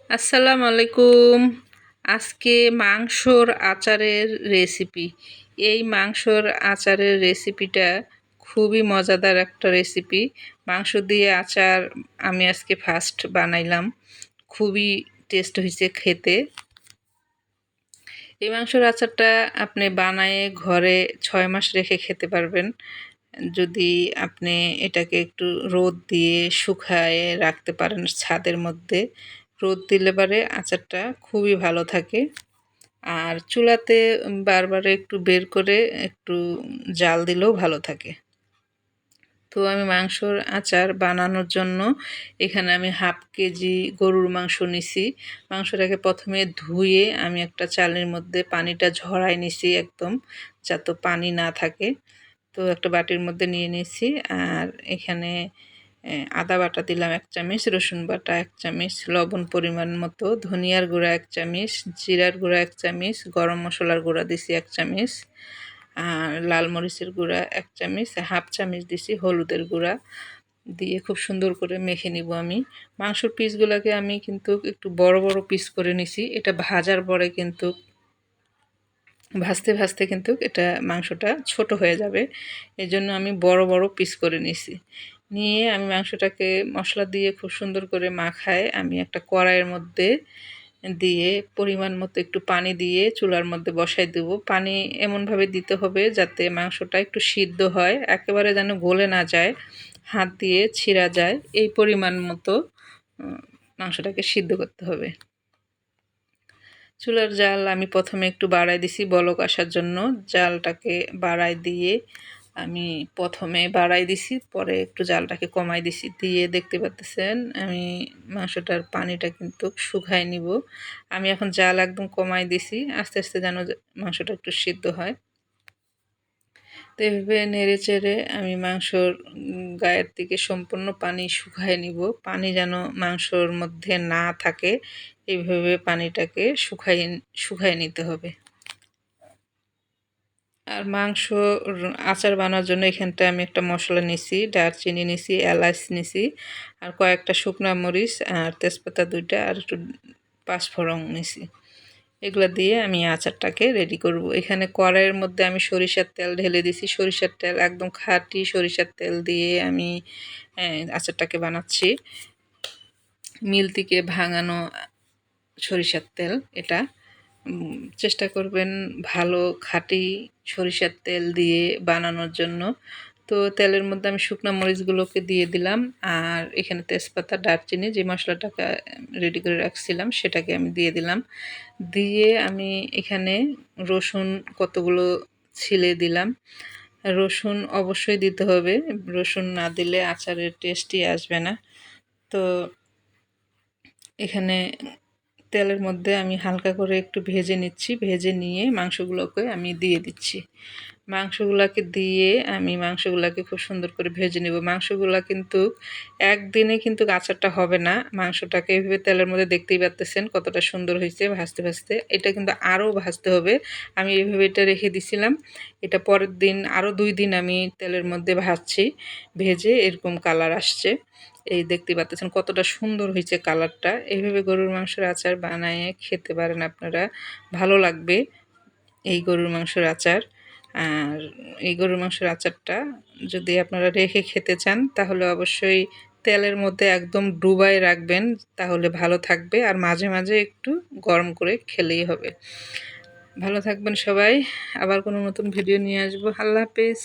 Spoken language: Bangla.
আসসালামু আলাইকুম। আজকে মাংসর আচারের রেসিপি। এই মাংসর আচারের রেসিপিটা খুবই মজাদার একটা রেসিপি। মাংস দিয়ে আচার আমি আজকে ফার্স্ট বানাইলাম। খুবই টেস্ট হয়েছে খেতে। এই মাংসর আচারটা আপনি বানায়ে ঘরে 6 মাস রেখে খেতে পারবেন। যদি আপনি এটাকে একটু রোদ দিয়ে শুকায়ে রাখতে পারেন ছাদের মধ্যে। রোদ দিলে পারে আচারটা খুবই ভালো থাকে। আর চুলাতে বারবার একটু বের করে একটু জাল দিলেও ভালো থাকে। তো আমি মাংসর আচার বানানোর জন্য এখানে আমি 1/2 কেজি গরুর মাংস নিছি। মাংসটাকে প্রথমে ধুয়ে আমি একটা চালনির মধ্যে পানিটা ঝরাই নিছি একদম, যাতে পানি না থাকে। তো একটা বাটির মধ্যে নিয়ে নিয়েছি। আর এখানে আদা বাটা দিলাম 1 চামচ, রসুন বাটা 1 চামচ, লবণ পরিমাণ মতো, ধনিয়ার গুঁড়া 1 চামচ, জিরার গুঁড়া 1 চামচ, গরম মশলার গুঁড়া দিছি 1 চামচ, আর লাল মরিচের গুঁড়া 1 চামচ, 1/2 চামচ দিছি হলুদের গুঁড়া দিয়ে খুব সুন্দর করে মেখে নিব আমি। মাংসর পিসগুলোকে আমি কিন্তু একটু বড় বড় পিস করে নিছি। এটা ভাজার পরে কিন্তু ভাজতে কিন্তু এটা মাংসটা ছোট হয়ে যাবে। এজন্য আমি বড় বড় পিস করে নিছি। নিয়ে আমি মাংসটাকে মশলা দিয়ে খুব সুন্দর করে মাখায় আমি একটা কড়াইয়ের মধ্যে দিয়ে পরিমাণ মতো একটু পানি দিয়ে চুলার মধ্যে বসাই দেব। পানি এমনভাবে দিতে হবে যাতে মাংসটা একটু সিদ্ধ হয়, একেবারে যেন গলে না যায়, হাত দিয়ে ছিঁড়া যায়, এই পরিমাণ মতো মাংসটাকে সিদ্ধ করতে হবে। চুলার জাল আমি প্রথমে একটু বাড়াই দিছি বলক আসার জন্য। জালটাকে বাড়াই দিয়ে আমি প্রথমে বাড়াই দিছি, পরে একটু জালটাকে কমাই দিছি। দিয়ে দেখতে পাচ্ছেন আমি মাংসটার পানিটা কিন্তু শুকায় নিব। আমি এখন জাল একদম কমাই দিছি, আস্তে আস্তে যেন মাংসটা একটু সিদ্ধ হয়। তো এভাবে নেড়ে চেড়ে আমি মাংসর গায়ের থেকে সম্পূর্ণ পানি শুকায় নিব। পানি যেন মাংসর মধ্যে না থাকে, এইভাবে পানিটাকে শুকায় নিতে হবে। আর মাংস আচার বানানোর জন্য এখানটায় আমি একটা মশলা নিছি, দারচিনি নিছি, এলাচ নিছি, আর কয়েকটা শুকনা মরিচ, আর তেজপাতা 2টা, আর একটু পাঁচফোড়ন নিছি। এগুলো দিয়ে আমি আচারটাকে রেডি করব। এখানে কড়াইয়ের মধ্যে আমি সরিষার তেল ঢেলে দিছি। সরিষার তেল একদম খাঁটি সরিষার তেল দিয়ে আমি আচারটাকে বানাচ্ছি। মিল থেকে ভাঙানো সরিষার তেল এটা। চেষ্টা করবেন ভালো খাঁটি সরিষার তেল দিয়ে বানানোর জন্য। তো তেলের মধ্যে আমি শুকনো মরিচগুলোকে দিয়ে দিলাম, আর এখানে তেজপাতা, দারচিনি যে মশলাটাকে রেডি করে রাখছিলাম সেটাকে আমি দিয়ে দিলাম। দিয়ে আমি এখানে রসুন কতগুলো ছিলে দিলাম। রসুন অবশ্যই দিতে হবে, রসুন না দিলে আচারের টেস্টই আসবে না। তো এখানে তেলের মধ্যে আমি হালকা করে একটু ভেজে নিচ্ছি, ভেজে নিয়ে মাংসগুলোকে আমি দিয়ে দিচ্ছি। মাংসগুলোকে দিয়ে আমি মাংসগুলোকে খুব সুন্দর করে ভেজে নেব। মাংসগুলো কিন্তু একদিনে কিন্তু আচারটা হবে না। মাংসটাকে এভাবে তেলের মধ্যে দেখতেই পাচ্ছেন কতটা সুন্দর হয়েছে ভাজতে ভাজতে। এটা কিন্তু আরও ভাজতে হবে। আমি এভাবে এটা রেখে দিছিলাম। এটা পরের দিন আরও 2 দিন আমি তেলের মধ্যে ভাজছি, ভেজে এরকম কালার আসছে। এই দেখতে পাচ্ছেন কতটা সুন্দর হয়েছে কালারটা। এইভাবে গরুর মাংসের আচার বানায়ে খেতে পারেন আপনারা, ভালো লাগবে এই গরুর মাংসের আচার। আর এই গরুর মাংসের আচারটা যদি আপনারা রেখে খেতে চান তাহলে অবশ্যই তেলের মধ্যে একদম ডুবাই রাখবেন, তাহলে ভালো থাকবে। আর মাঝে মাঝে একটু গরম করে খেলেই হবে। ভালো থাকবেন সবাই। আবার কোনো নতুন ভিডিও নিয়ে আসবো। আল্লাহ হাফেজ।